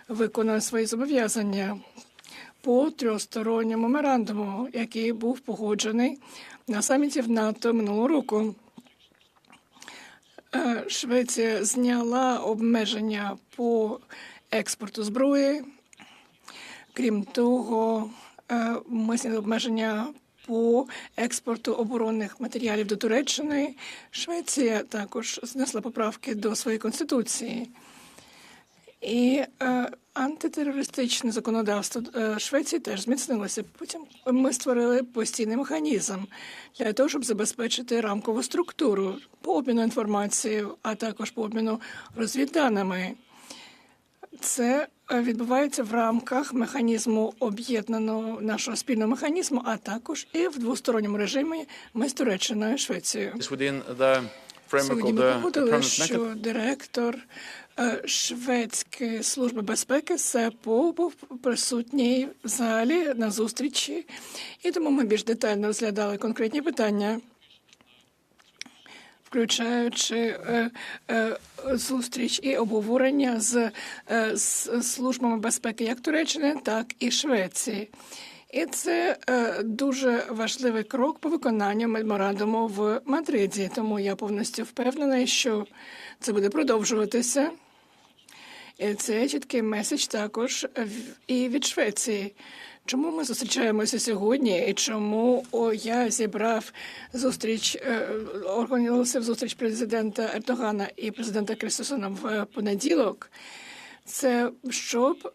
виконує свої зобов'язання по трьохсторонньому меморандуму, який був погоджений на саміті в НАТО минулого року. Швеція зняла обмеження по експорту зброї. Крім того, ми зняли обмеження по експорту оборонних матеріалів до Туреччини. Швеція також знесла поправки до своєї конституції. І антитерористичне законодавство Швеції теж зміцнилося. Потім ми створили постійний механізм для того, щоб забезпечити рамкову структуру по обміну інформацією, а також по обміну розвідданими. Це відбувається в рамках механізму об'єднаного нашого спільного механізму, а також і в двосторонньому режимі ми з Туреччиною і Швецією. Сьогодні ми погодили, що директор Шведської служби безпеки СЕПО був присутній в залі на зустрічі, і тому ми більш детально розглядали конкретні питання, включаючи зустріч і обговорення з службами безпеки як Туреччини, так і Швеції. І це дуже важливий крок по виконанню меморандуму в Мадриді. Тому я повністю впевнена, що це буде продовжуватися. І це чіткий меседж також і від Швеції. Чому ми зустрічаємося сьогодні і чому я зібрав зустріч, оголосив зустріч президента Ердогана і президента Крістосона в понеділок? Це щоб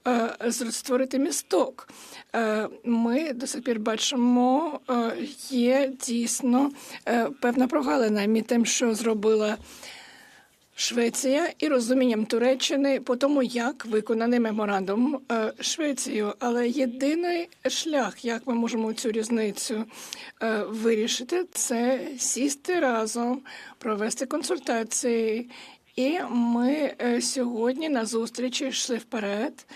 створити місток. Ми до сих пір бачимо, є дійсно певна прогалина між тим, що зробила Швеція і розумінням Туреччини по тому, як виконаний меморандум Швецією. Але єдиний шлях, як ми можемо цю різницю вирішити, це сісти разом, провести консультації. І ми сьогодні на зустрічі йшли вперед.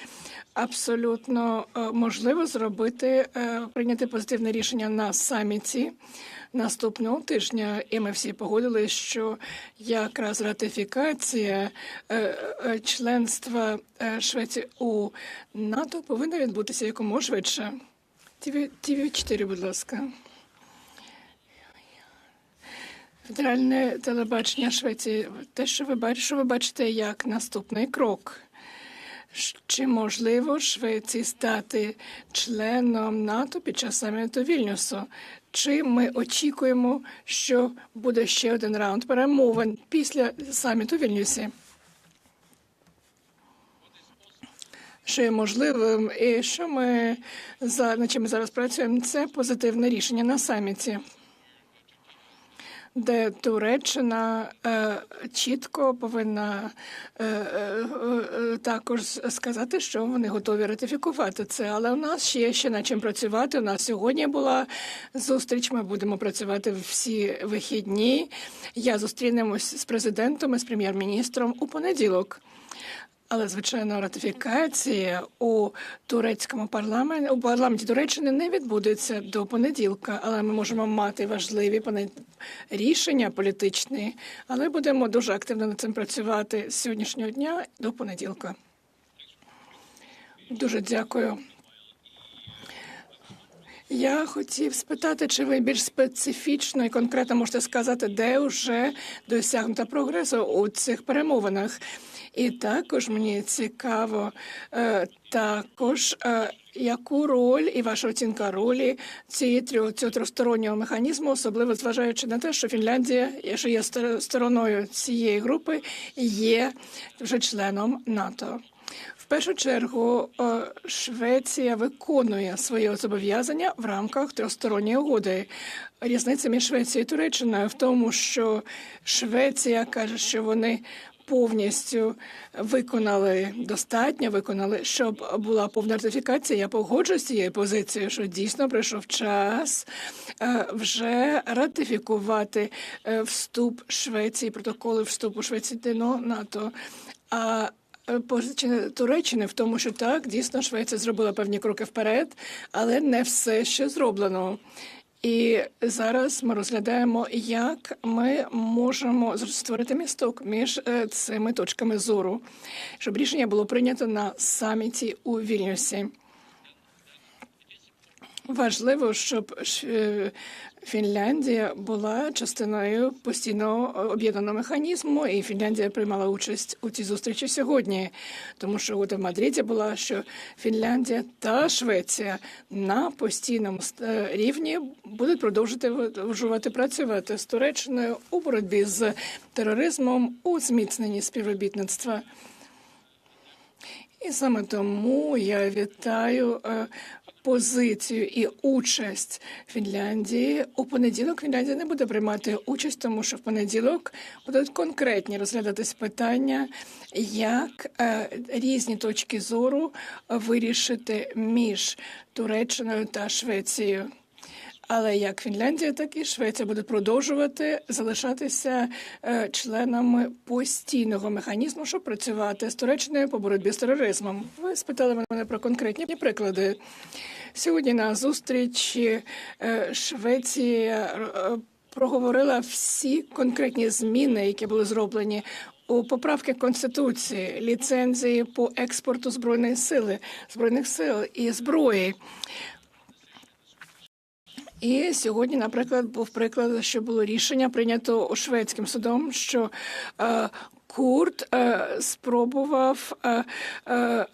Абсолютно можливо зробити, прийняти позитивне рішення на саміті наступного тижня. І ми всі погодилися, що якраз ратифікація членства Швеції у НАТО повинна відбутися якомога швидше. ТВ4, будь ласка. Федеральне телебачення Швеції. Те, що ви бачите як наступний крок. Чи можливо Швеції стати членом НАТО під час саміту Вільнюсу? Чи ми очікуємо, що буде ще один раунд перемовин після саміту Вільнюсі? Що є можливим і що над чим ми зараз працюємо, це позитивне рішення на саміті, де Туреччина чітко повинна також сказати, що вони готові ратифікувати це. Але у нас ще над чим працювати. У нас сьогодні була зустріч, ми будемо працювати всі вихідні. Я зустрінемось з президентом і з прем'єр-міністром у понеділок. Але, звичайно, ратифікація у парламенті Туреччини не відбудеться до понеділка. Але ми можемо мати важливі рішення політичні, але будемо дуже активно над цим працювати з сьогоднішнього дня до понеділка. Дуже дякую. Я хотів спитати, чи ви більш специфічно і конкретно можете сказати, де вже досягнуто прогресу у цих перемовинах. І також мені цікаво, яку роль і ваша оцінка ролі цього трьохстороннього механізму, особливо зважаючи на те, що Фінляндія, що є стороною цієї групи, є вже членом НАТО. В першу чергу Швеція виконує свої зобов'язання в рамках трьохсторонньої угоди. Різниця між Швецією і Туреччиною в тому, що Швеція каже, що вони повністю достатньо виконали, щоб була повна ратифікація. Я погоджуюсь з цією позицією, що дійсно прийшов час вже ратифікувати вступ Швеції, протоколи вступу Швеції до НАТО. А позиція Туреччини в тому, що так, дійсно, Швеція зробила певні кроки вперед, але не все ще зроблено. І зараз ми розглядаємо, як ми можемо створити місток між цими точками зору, щоб рішення було прийнято на саміті у Вільнюсі. Важливо, щоб Фінляндія була частиною постійного об'єднаного механізму, і Фінляндія приймала участь у цій зустрічі сьогодні. Тому що от в Мадриді була, що Фінляндія та Швеція на постійному рівні будуть продовжувати працювати з Туреччиною у боротьбі з тероризмом, у зміцненні співробітництва. І саме тому я вітаю позицію і участь Фінляндії. У понеділок Фінляндія не буде приймати участь, тому що в понеділок будуть конкретні розглядатись питання, як різні точки зору вирішити між Туреччиною та Швецією. Але як Фінляндія, так і Швеція будуть продовжувати залишатися членами постійного механізму, щоб працювати з Туреччиною по боротьбі з тероризмом. Ви спитали мене про конкретні приклади. Сьогодні на зустрічі Швеція проговорила всі конкретні зміни, які були зроблені у поправки Конституції, ліцензії по експорту збройних сил і зброї. І сьогодні, наприклад, був приклад, що було рішення прийнято шведським судом, що Курт спробував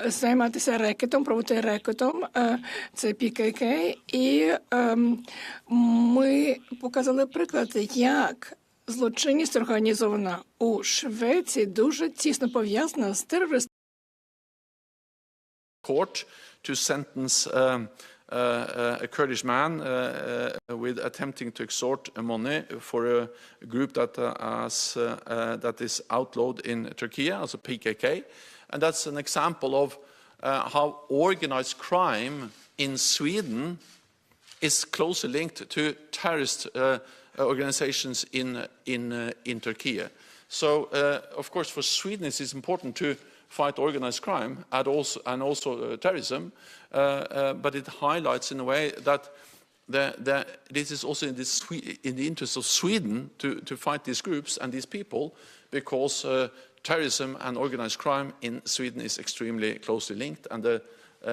займатися рекетом, проводити рекетом, це ПКК, і ми показали приклад, як злочинність організована у Швеції дуже тісно пов'язана з терористами. Court to sentence a Kurdish man with attempting to extort money for a group that is outlawed in Turkey, as a PKK. And that's an example of how organized crime in Sweden is closely linked to terrorist organizations in Turkey. So, of course, for Sweden it is important to fight organized crime and also terrorism, but it highlights in a way that this is also in the interest of Sweden to fight these groups and these people, because terrorism and organized crime in Sweden is extremely closely linked, and the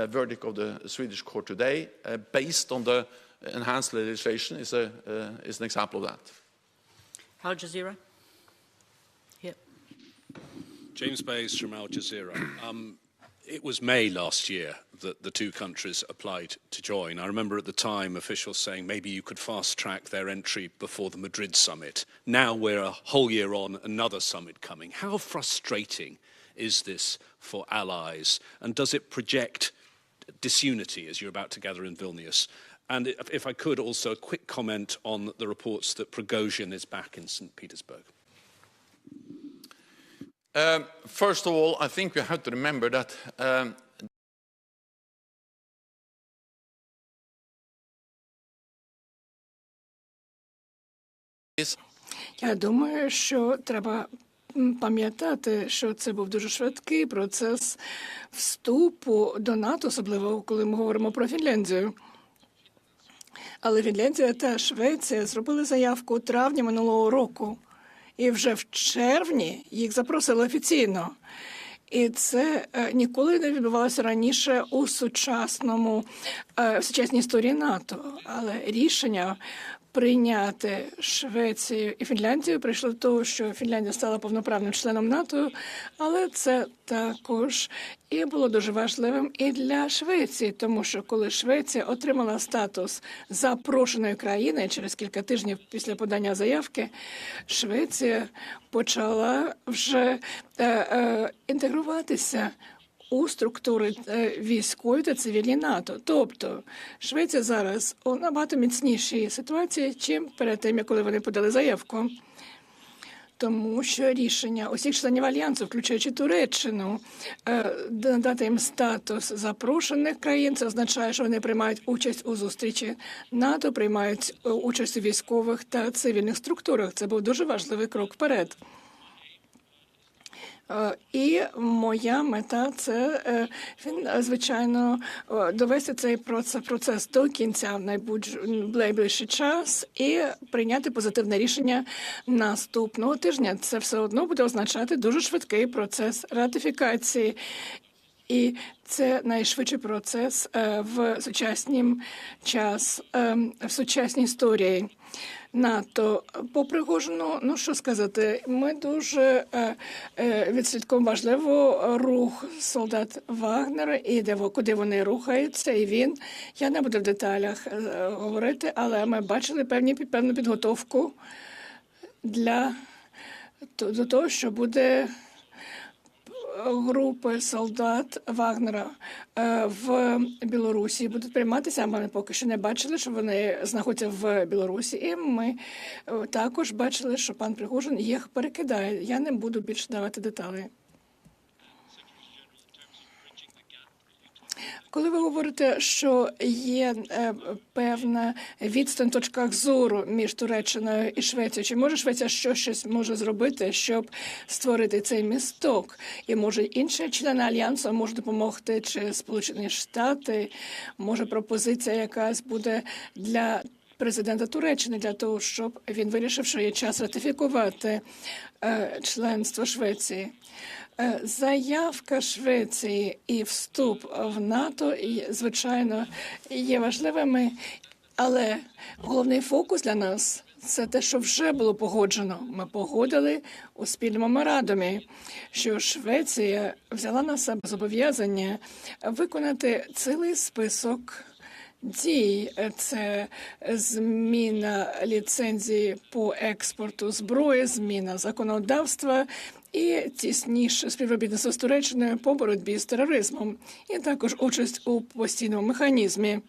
verdict of the Swedish court today, based on the enhanced legislation, is an example of that. Al Jazeera. James Bayes from Al Jazeera. It was May last year that the two countries applied to join. I remember at the time officials saying maybe you could fast-track their entry before the Madrid summit. Now we're a whole year on, another summit coming. How frustrating is this for allies? And does it project disunity as you're about to gather in Vilnius? And if I could also, a quick comment on the reports that Prigozhin is back in St. Petersburg. First of all, I think we have to remember that Я думаю, що треба пам'ятати, що це був дуже швидкий процес вступу до НАТО, особливо коли ми говоримо про Фінляндію. Але Фінляндія та Швеція зробили заявку у травні минулого року. І вже в червні їх запросили офіційно. І це ніколи не відбувалося раніше у сучасній історії НАТО. Але рішення прийняти Швецію і Фінляндію прийшло до того, що Фінляндія стала повноправним членом НАТО, але це також і було дуже важливим і для Швеції, тому що коли Швеція отримала статус запрошеної країни через кілька тижнів після подання заявки, Швеція почала вже інтегруватися у структури військової та цивільні НАТО. Тобто Швеція зараз у набагато міцнішій ситуації, чим перед тим, коли вони подали заявку. Тому що рішення усіх членів Альянсу, включаючи Туреччину, надати їм статус запрошених країн, це означає, що вони приймають участь у зустрічі НАТО, приймають участь у військових та цивільних структурах. Це був дуже важливий крок вперед. І моя мета – це, звичайно, довести цей процес до кінця в найближчий час і прийняти позитивне рішення наступного тижня. Це все одно буде означати дуже швидкий процес ратифікації. І це найшвидший процес в сучасній історії НАТО. По Пригожину, ну що сказати, ми дуже відслідкуємо важливо рух солдат Вагнера і куди вони рухаються. І я не буду в деталях говорити, але ми бачили певну підготовку до того, що буде групи солдат Вагнера в Білорусі будуть прийматися, а ми поки що не бачили, що вони знаходяться в Білорусі. І ми також бачили, що пан Пригожин їх перекидає. Я не буду більше давати деталі. Коли ви говорите, що є певна відстань в точках зору між Туреччиною і Швецією, чи може Швеція щось може зробити, щоб створити цей місток? І може інші члени Альянсу можуть допомогти, чи Сполучені Штати, може пропозиція якась буде для президента Туреччини, для того, щоб він вирішив, що є час ратифікувати членство Швеції. Заявка Швеції і вступ в НАТО, звичайно, є важливими, але головний фокус для нас – це те, що вже було погоджено. Ми погодили у спільному меморандумі, що Швеція взяла на себе зобов'язання виконати цілий список дій. Це зміна ліцензії по експорту зброї, зміна законодавства і тісніше співробітництво з Туреччиною по боротьбі з тероризмом, і також участь у постійному механізмі.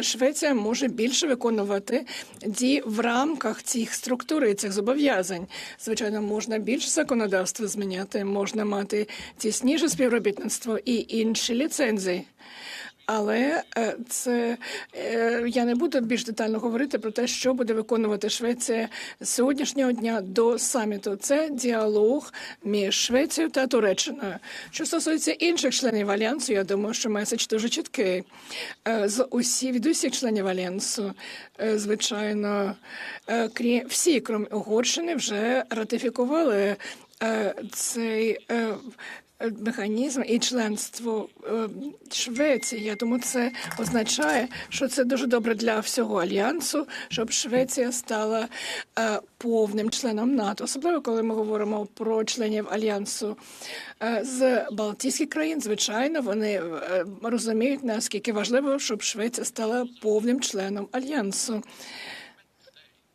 Швеція може більше виконувати дії в рамках цих структур і цих зобов'язань. Звичайно, можна більше законодавства зміняти, можна мати тісніше співробітництво і інші ліцензії. Але я не буду більш детально говорити про те, що буде виконувати Швеція з сьогоднішнього дня до саміту. Це діалог між Швецією та Туреччиною. Що стосується інших членів Альянсу, я думаю, що меседж дуже чіткий. Від усіх членів Альянсу, звичайно, всі, крім Угорщини, вже ратифікували цей механізм і членство Швеції. Я думаю, це означає, що це дуже добре для всього Альянсу, щоб Швеція стала повним членом НАТО. Особливо, коли ми говоримо про членів Альянсу з Балтійських країн, звичайно, вони розуміють, наскільки важливо, щоб Швеція стала повним членом Альянсу.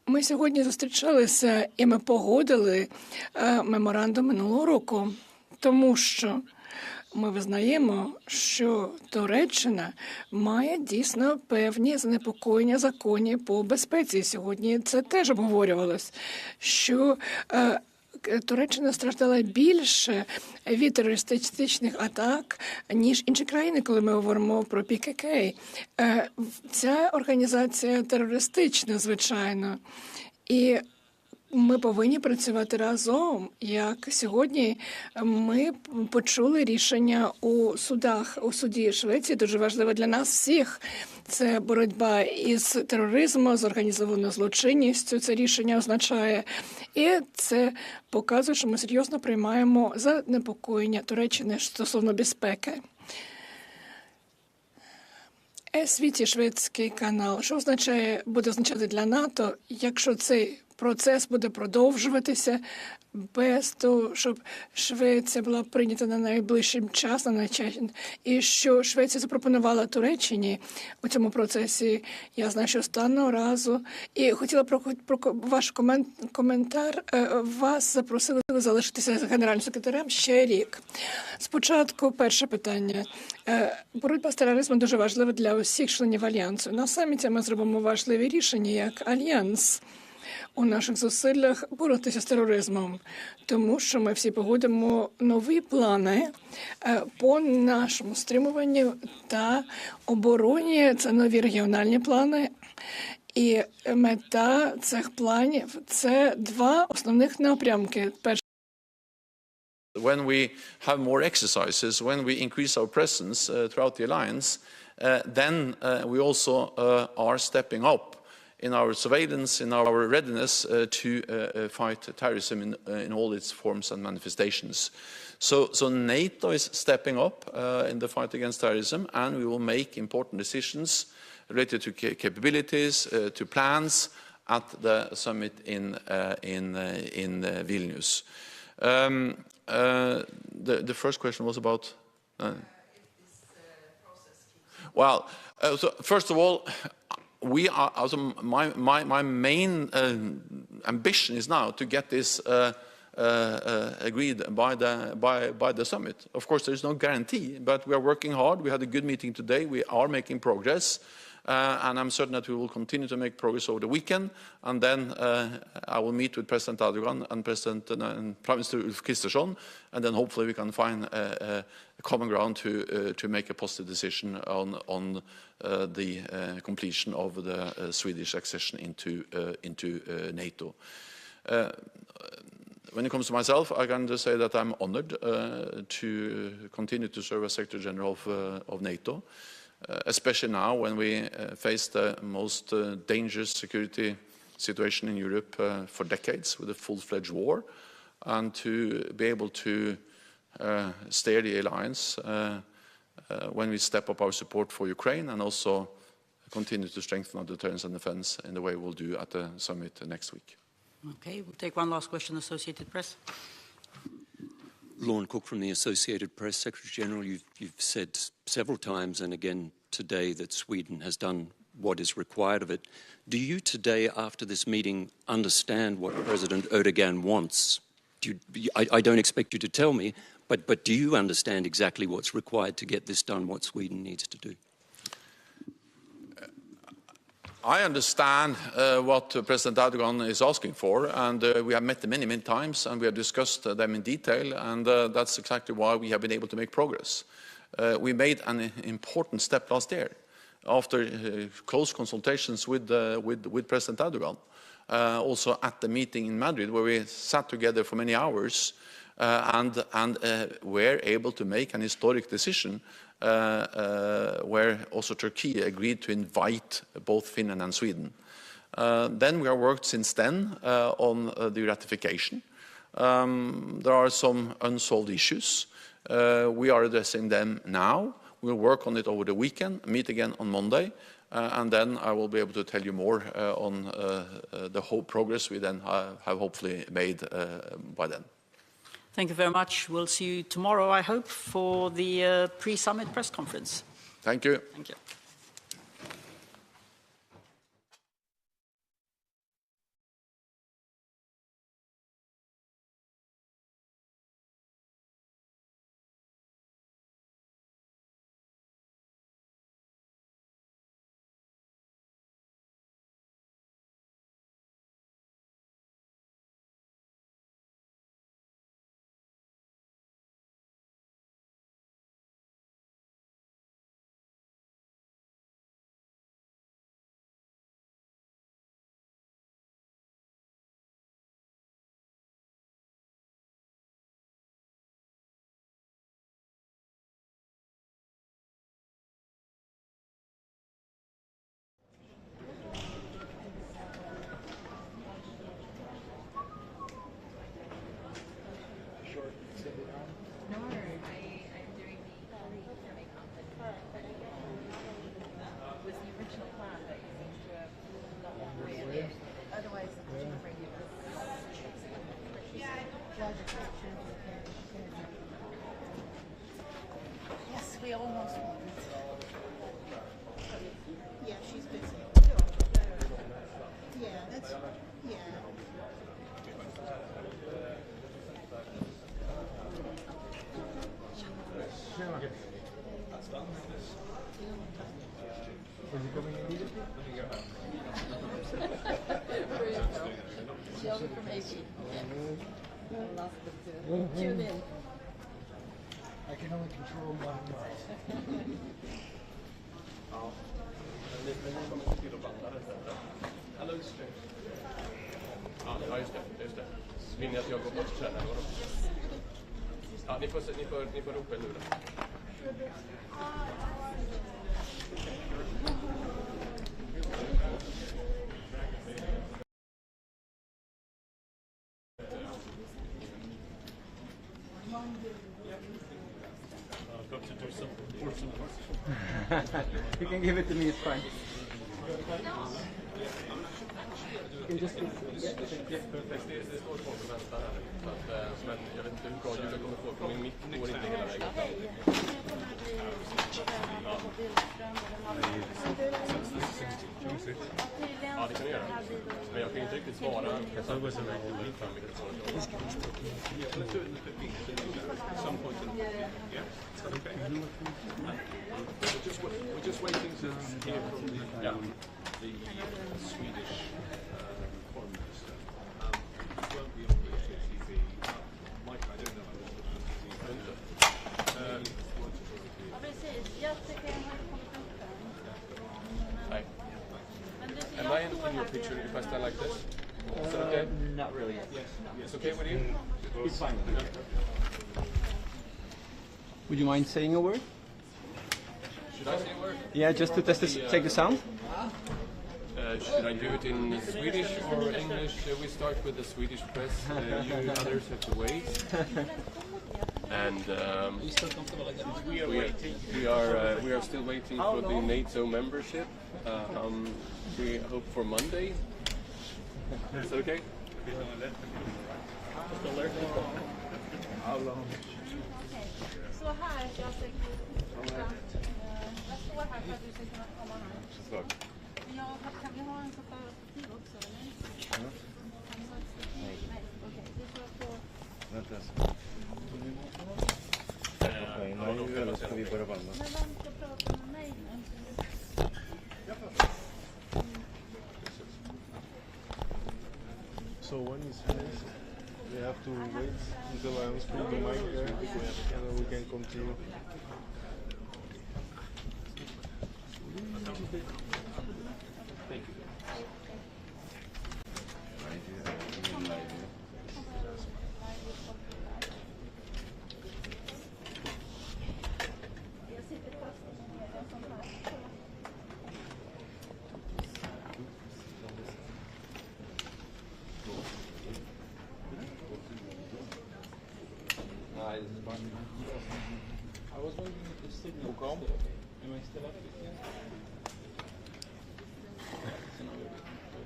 Ми сьогодні зустрічалися і ми погодили меморандум минулого року. Тому що ми визнаємо, що Туреччина має дійсно певні занепокоєння законні по безпеці. Сьогодні це теж обговорювалось, що Туреччина страждала більше від терористичних атак, ніж інші країни, коли ми говоримо про ПКК. Ця організація терористична, звичайно, і ми повинні працювати разом. Як сьогодні ми почули рішення у судах, у суді Швеції, дуже важливо для нас всіх. Це боротьба із тероризмом, з організованою злочинністю, це рішення означає. І це показує, що ми серйозно приймаємо занепокоєння Туреччини стосовно безпеки. Світі шведський канал. Що буде означати для НАТО, якщо цей процес буде продовжуватися без того, щоб Швеція була прийнята на найближчим часом, і що Швеція запропонувала Туреччині у цьому процесі. Я знаю, що останнього разу. І хотіла про ваш коментар. Вас запросили залишитися з генеральним секретарем ще рік. Спочатку перше питання. Боротьба з тероризмом дуже важлива для усіх членів Альянсу. На саміті ми зробимо важливі рішення як Альянс у наших зусиллях боротися з тероризмом, тому що ми всі погодимо нові плани по нашому стримуванню та обороні. Це нові регіональні плани. І мета цих планів – це два основних напрямки. Перший When we have more exercises, when we increase our presence throughout the alliance, then we also are stepping up in our surveillance, in our readiness to fight terrorism in all its forms and manifestations. So NATO is stepping up in the fight against terrorism, and we will make important decisions related to capabilities, to plans at the summit in Vilnius. The first question was about. Well, so first of all, we are. Also, my main ambition is now to get this agreed by the summit. Of course, there is no guarantee, but we are working hard. We had a good meeting today. We are making progress. And I'm certain that we will continue to make progress over the weekend. And then I will meet with President Erdogan and Prime Minister Ulf Kristersson, and then hopefully we can find a common ground to make a positive decision on the completion of the Swedish accession into NATO. When it comes to myself, I can just say that I'm honored to continue to serve as Secretary General of NATO. Especially now when we face the most dangerous security situation in Europe for decades with a full-fledged war, and to be able to steer the alliance when we step up our support for Ukraine, and also continue to strengthen our deterrence and defense in the way we'll do at the summit next week. Okay, we'll take one last question, Associated Press. Lorne Cook from the Associated Press. Secretary-General, you've said several times and again today that Sweden has done what is required of it. Do you today, after this meeting, understand what President Erdogan wants? I don't expect you to tell me, but do you understand exactly what's required to get this done, what Sweden needs to do? I understand what President Erdogan is asking for, and we have met them many, many times, and we have discussed them in detail, and that's exactly why we have been able to make progress. We made an important step last year after close consultations with President Erdogan, also at the meeting in Madrid, where we sat together for many hours and were able to make an historic decision where also Turkey agreed to invite both Finland and Sweden. Then we have worked since then on the ratification. There are some unsolved issues. We are addressing them now. We'll work on it over the weekend, meet again on Monday, and then I will be able to tell you more on the whole progress we then have hopefully made by then. Thank you very much. We'll see you tomorrow, I hope, for the pre-summit press conference. Thank you. Thank you. Yes, we almost won. Yeah, she's busy. Yeah, that's, yeah. Shell information. Lots of tune in. I can only control my Ja, just det. Vill ni att jag går bort sen eller vadå? Ja, ni får ropa nu då. You can give it to me, it's fine. You can just... Perfekt, det står folk och väntar här. Men jag vet inte hur bra ljud jag kommer få, för min mick går inte hela vägen fram. Ja, det kan du göra. Men jag kan inte riktigt svara. We're just waiting to hear from the Swedish foreign minister. Won't be on the TV. Mike, I don't know. Ja, precis. Jag tycker jag har kommit upp där. Hi. Am I in your picture if I stand like this? Is that okay? Not really. It's okay with you? It's fine. Would you mind saying a word? Should I say a word? Yeah, just to test check the sound. Should I do it in Swedish or English? We start with the Swedish press. You others have to wait. And we are still waiting for the NATO membership. We hope for Monday. Is that okay? How long? Så här, jag står här för att du ska kunna komma här. Kan vi ha en kopp tid också, eller? Nej, okej. Du får på... Okej, nu ska vi börja vandra. Men vem ska prata med mig nu? So when it's finished, we have to wait until I unscrew the mic there, and then we can continue. Thank you. Jag sitter fast med en sån här. I was waiting if the signal come. Am I still up?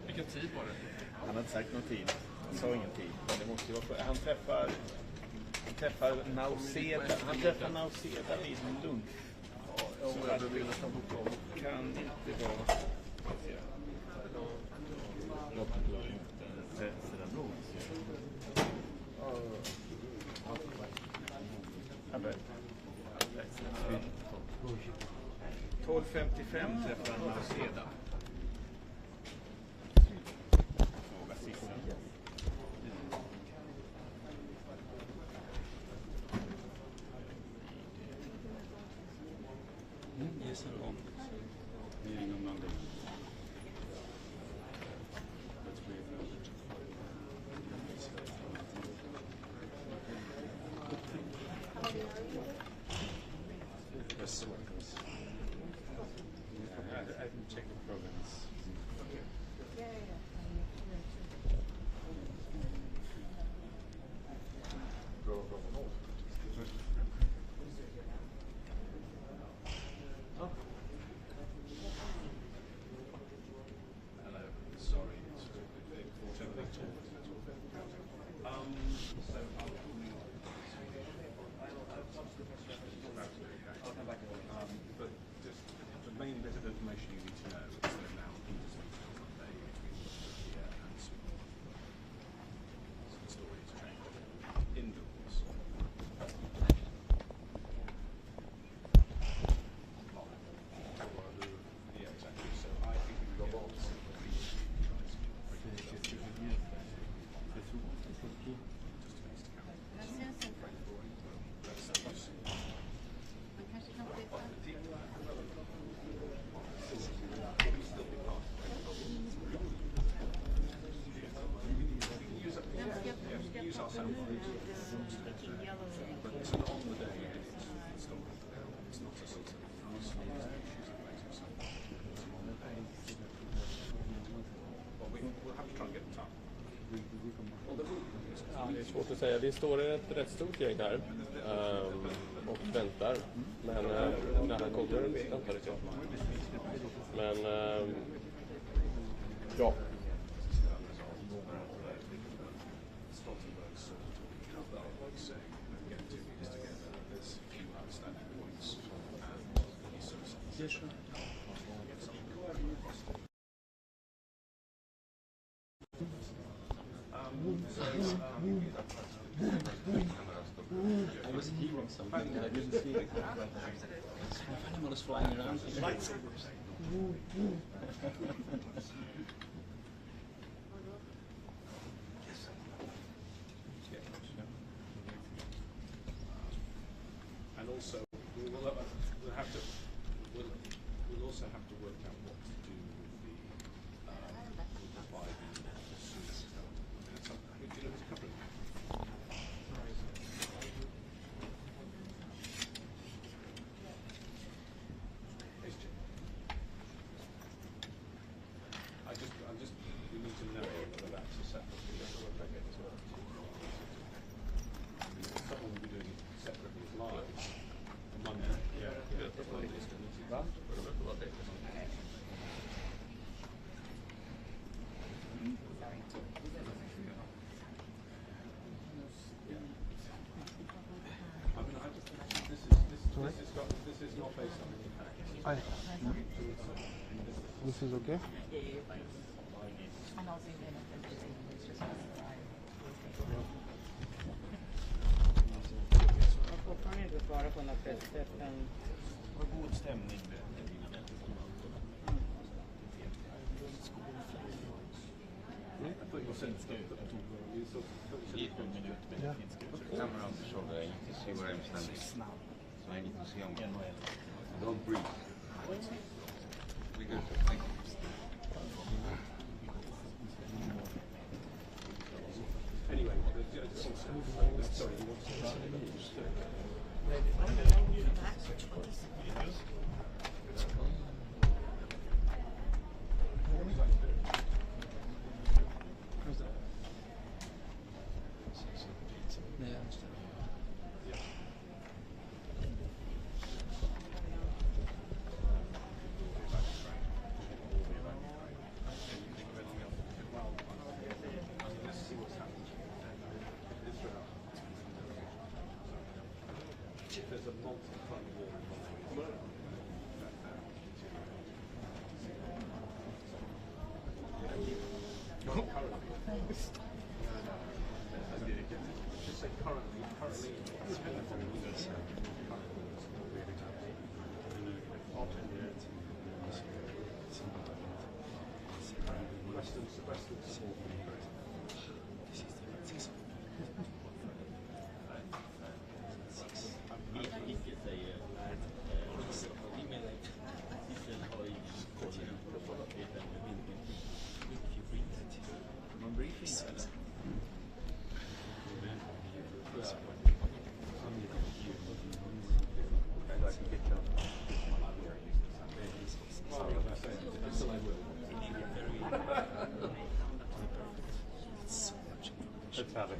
Vilken tid var det? Han har inte sagt någon tid. Han sa ingen tid. Men det måste ju vara han träffar Nauseda vid en lunch. Så jag vill nästan boka om. Kan inte vara... Ja, 12:55 träffar han Nauseda. Fråga sista. Yes, on meeting on Monday. That's great. Yes. I can check the programs. Svårt att säga. Vi står i ett rätt stort gäng här och väntar. Men när han kommer väntar det. Men ja. I was hearing something and I didn't see it. Animal is flying around. And also, we'll also have to work out what to do with the five students. I think there's a couple of we need to know whether that's a separate thing as well. Someone will be doing it separately live on Monday. This is not based on any package. This is okay? Fortfarande inte svara på några pressträffen. Vad god stämning det är. Don't breathe. We good. Thank you. Anyway, sorry, you want to say there's a multi-front war involved. Not currently. Just say currently. Western support. Let's have it.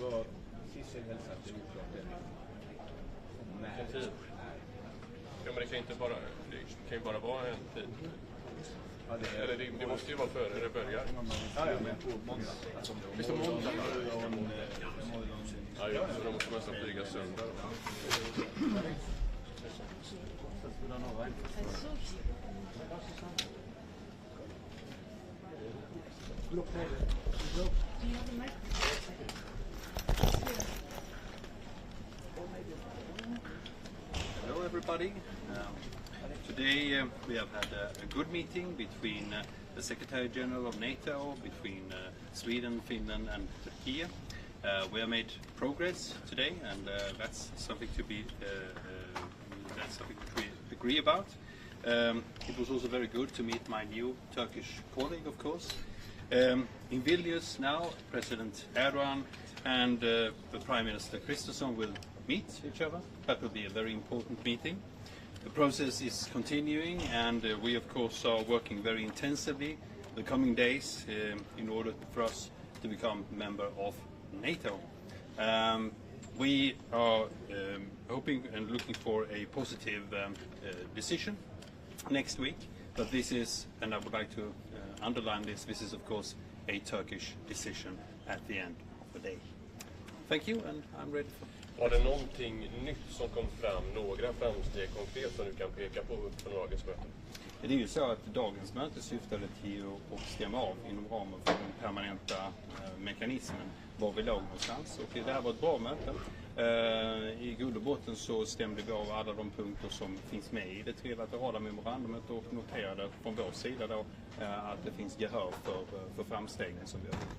Så Sissel hälsar till utloppet. Vilken tid? Ja, men det kan inte bara, det kan ju bara vara en tid. Ja, eller det måste ju vara före det börjar. Ja, men på måndag. Visst är det måndag? Ja, just så då måste man nästan flyga söndag. Hello everybody. Today we have had a good meeting between the Secretary-General of NATO, between Sweden, Finland and Turkey. We have made progress today, and that's something to be we agree about. It was also very good to meet my new Turkish colleague, of course. In Vilnius now, President Erdogan and the Prime Minister Kristersson will meet each other. That will be a very important meeting. The process is continuing, and we of course are working very intensively the coming days in order for us to become a member of NATO. We are hoping and looking for a positive decision next week, but this is, and I would like to underline this is of course a Turkish decision at the end of the day. Thank you, and I'm ready for... Var det någonting nytt som kom fram, några framsteg konkret som du kan peka på från dagens möte? Det är ju så att dagens möte syftade till att stämma av inom ramen för den permanenta mekanismen var vi låg någonstans. Och det här var ett bra möte. I grund och botten så stämde vi av alla de punkter som finns med i det trilaterala memorandumet och noterade från vår sida då att det finns gehör för framstegen som vi har gjort.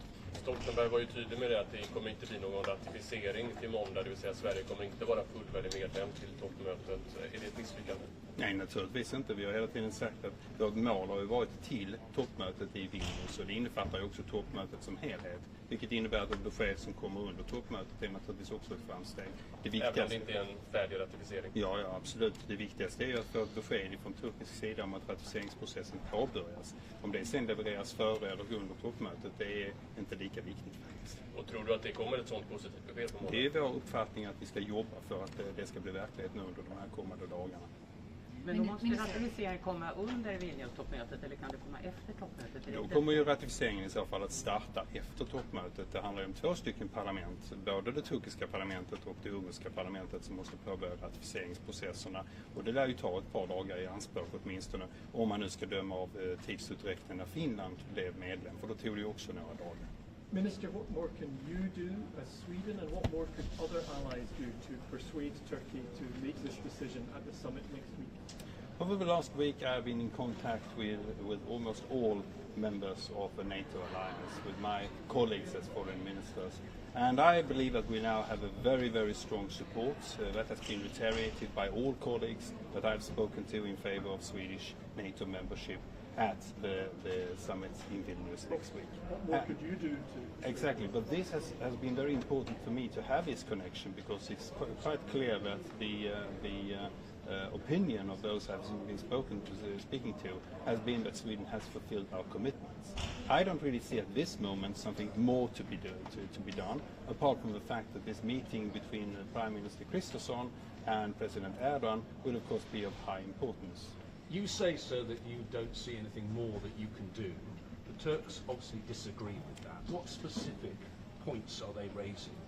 Stoltenberg var ju tydlig med det att det kommer inte bli någon ratificering till måndag, det vill säga Sverige kommer inte vara fullvärdig medlem till toppmötet. Är det ett misslyckande? Nej, naturligtvis inte. Vi har hela tiden sagt att vårt mål har ju varit till toppmötet i Vilnius, och det innefattar ju också toppmötet som helhet. Vilket innebär att ett besked som kommer under toppmötet är naturligtvis också ett framsteg. Även om det inte är en färdig ratificering? Ja, absolut. Det viktigaste är ju att få ett besked från turkisk sida om att ratificeringsprocessen påbörjas. Om det sen levereras före eller under toppmötet, det är inte lika viktigt faktiskt. Och tror du att det kommer ett sådant positivt besked på måndag? Det är vår uppfattning att vi ska jobba för att det ska bli verklighet nu under de här kommande dagarna. Men då måste ratificeringen komma under Vilnius-toppmötet, eller kan det komma efter toppmötet? Då kommer ju ratificeringen i så fall att starta efter toppmötet. Det handlar ju om 2 stycken parlament, både det turkiska parlamentet och det ungerska parlamentet, som måste påbörja ratificeringsprocesserna. Och det lär ju ta ett par dagar i anspråk åtminstone, om man nu ska döma av tidsutdräkten när Finland blev medlem, för då tog det ju också några dagar. Minister, what more can you do as Sweden, and what more could other allies do to persuade Turkey to make this decision at the summit next week? Over the last week I've been in contact with almost all members of the NATO alliance, with my colleagues as foreign ministers. And I believe that we now have a very, very strong support that has been reiterated by all colleagues that I've spoken to in favor of Swedish NATO membership at the summit in Vilnius next week. What more could you do to... Exactly, but this has been very important for me to have this connection, because it's quite clear that the opinion of those I've been speaking to has been that Sweden has fulfilled our commitments. I don't really see at this moment something more to be done, apart from the fact that this meeting between Prime Minister Kristersson and President Erdogan will of course be of high importance. You say, sir, that you don't see anything more that you can do. The Turks obviously disagree with that. What specific points are they raising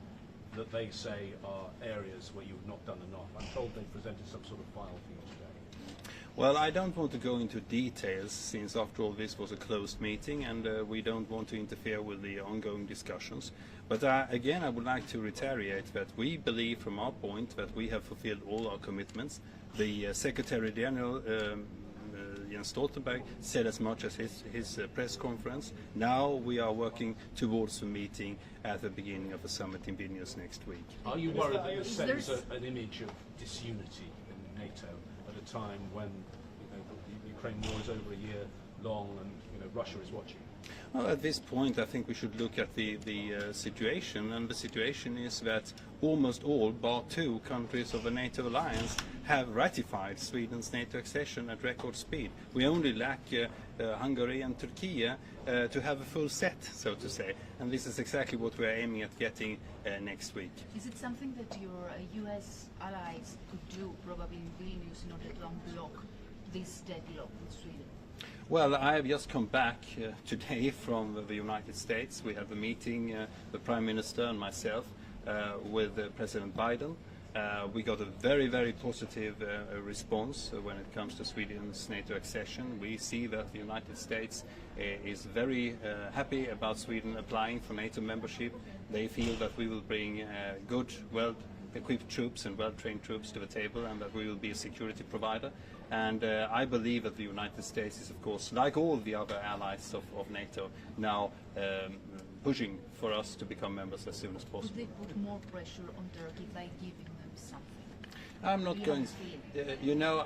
that they say are areas where you've not done enough? I'm told they presented some sort of file for you today. Well, I don't want to go into details, since after all this was a closed meeting, and we don't want to interfere with the ongoing discussions. But again, I would like to reiterate that we believe from our point that we have fulfilled all our commitments. The Secretary-General Jens Stoltenberg said as much as his press conference. Now we are working towards the meeting at the beginning of the summit in Vilnius next week. Are you worried that this sends an image of disunity in NATO at a time when the Ukraine war is over a year long and Russia is watching? Well, at this point, I think we should look at the situation, and the situation is that almost all, bar 2 countries of the NATO alliance, have ratified Sweden's NATO accession at record speed. We only lack Hungary and Turkey to have a full set, so to say, and this is exactly what we are aiming at getting next week. Is it something that your US allies could do, probably in Vilnius, in order to unblock this deadlock with Sweden? Well, I have just come back today from the United States. We have a meeting, the Prime Minister and myself, with President Biden. We got a very, very positive response when it comes to Sweden's NATO accession. We see that the United States is very happy about Sweden applying for NATO membership. They feel that we will bring good, well-equipped troops and well-trained troops to the table, and that we will be a security provider. And I believe that the United States is, of course, like all the other allies of NATO, now pushing for us to become members as soon as possible. Would they put more pressure on Turkey by giving them something? I'm not going.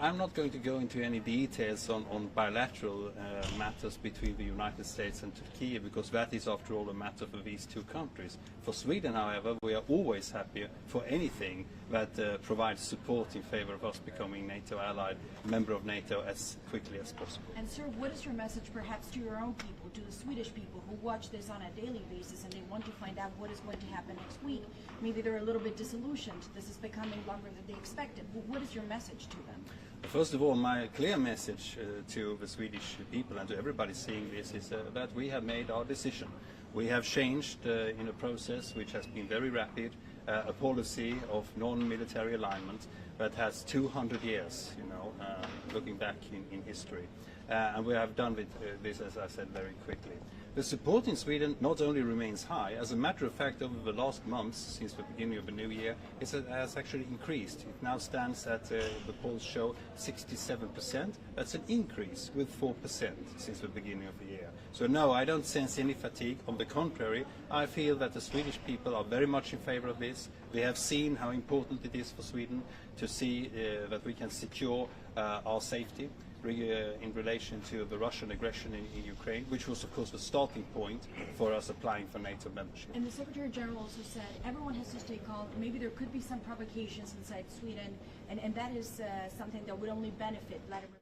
I'm not going to go into any details on bilateral matters between the United States and Turkey, because that is, after all, a matter for these two countries. For Sweden, however, we are always happy for anything that provides support in favor of us becoming NATO allied, member of NATO, as quickly as possible. And sir, what is your message perhaps to your own people, to the Swedish people who watch this on a daily basis and they want to find out what is going to happen next week? Maybe they're a little bit disillusioned. This is becoming longer than they expected. What is your message to them? First of all, my clear message to the Swedish people and to everybody seeing this is that we have made our decision. We have changed in a process which has been very rapid, a policy of non-military alignment that has 200 years, looking back in history. And we have done this, as I said, very quickly. The support in Sweden not only remains high, as a matter of fact, over the last months, since the beginning of the new year, it has actually increased. It now stands at, the polls show, 67%. That's an increase with 4% since the beginning of the year. So no, I don't sense any fatigue. On the contrary, I feel that the Swedish people are very much in favor of this. They have seen how important it is for Sweden to see that we can secure our safety in relation to the Russian aggression in Ukraine, which was, of course, the starting point for us applying for NATO membership. And the Secretary General also said everyone has to stay calm. Maybe there could be some provocations inside Sweden, and that is something that would only benefit Vladimir.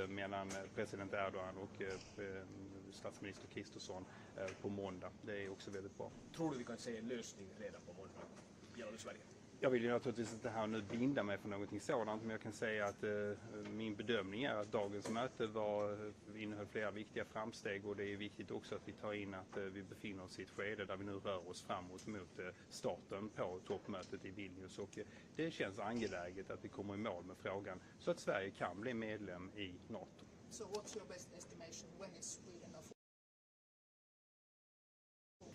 Mellan president Erdogan och statsminister Kristersson på måndag. Det är också väldigt bra. Tror du vi kan se en lösning redan på måndag gällande Sverige? Jag vill ju naturligtvis inte här nu binda mig för någonting sådant, men jag kan säga att min bedömning är att dagens möte innehöll flera viktiga framsteg, och det är viktigt också att vi tar in att vi befinner oss i ett skede där vi nu rör oss framåt mot starten på toppmötet i Vilnius, och det känns angeläget att vi kommer i mål med frågan så att Sverige kan bli medlem i NATO. So what's your best estimation? When is Sweden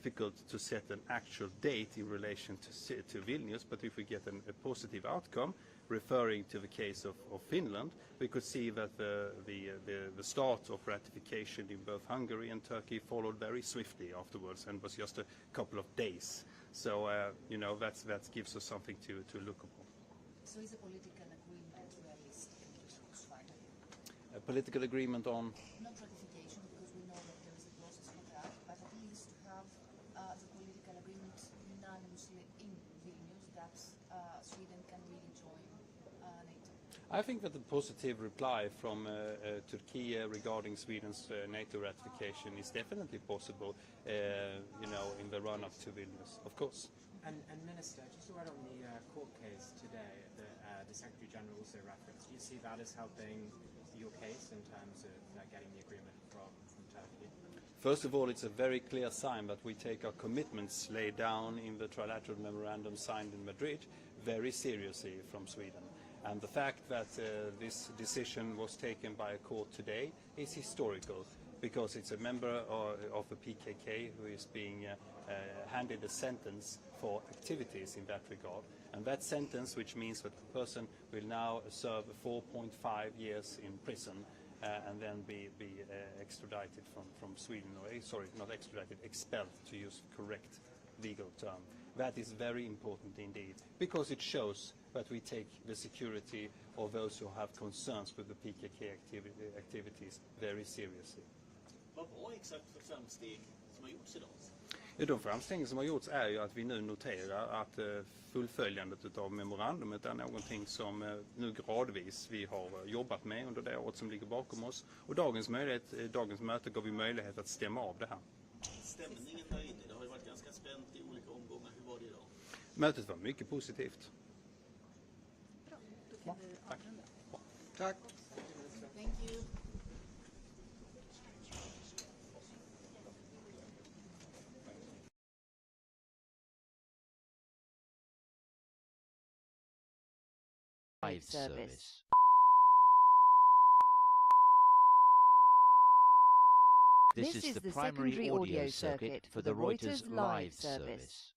difficult to set an actual date in relation to Vilnius, but if we get a positive outcome, referring to the case of Finland, we could see that the start of ratification in both Hungary and Turkey followed very swiftly afterwards and was just a couple of days. So, you know, that gives us something to look upon. So is a political agreement realistic in the talks finally? A political agreement on? Not ratification, because we know that there is a process for that, but at least to have the political agreement unanimously in Vilnius that Sweden can really join NATO. I think that the positive reply from Turkey regarding Sweden's NATO ratification is definitely possible, you know, in the run-up to Vilnius, of course. And Minister, just a word on the court case today that the Secretary-General also referenced. Do you see that as helping your case in terms of getting the agreement from Turkey? First of all, it's a very clear sign that we take our commitments laid down in the trilateral memorandum signed in Madrid very seriously from Sweden. And the fact that this decision was taken by a court today is historical, because it's a member of the PKK who is being handed a sentence for activities in that regard. And that sentence, which means that the person will now serve 4.5 years in prison and then be extradited from Sweden, or sorry, not extradited, expelled, to use the correct legal term. That is very important indeed, because it shows that we take the security of those who have concerns with the PKK activities very seriously. Vad var exakt för framsteg som har gjorts idag? De framsteg som har gjorts är ju att vi nu noterar att fullföljandet av memorandumet är någonting som nu gradvis vi har jobbat med under det året som ligger bakom oss. Och dagens möte gav vi möjlighet att stämma av det här. Stämningen där inne, det har ju varit ganska spänt i olika omgångar. Hur var det idag? Mötet var mycket positivt. Bra, då kan vi avrunda. Tack. Thank you. Live service. This is the primary audio circuit for the Reuters live service.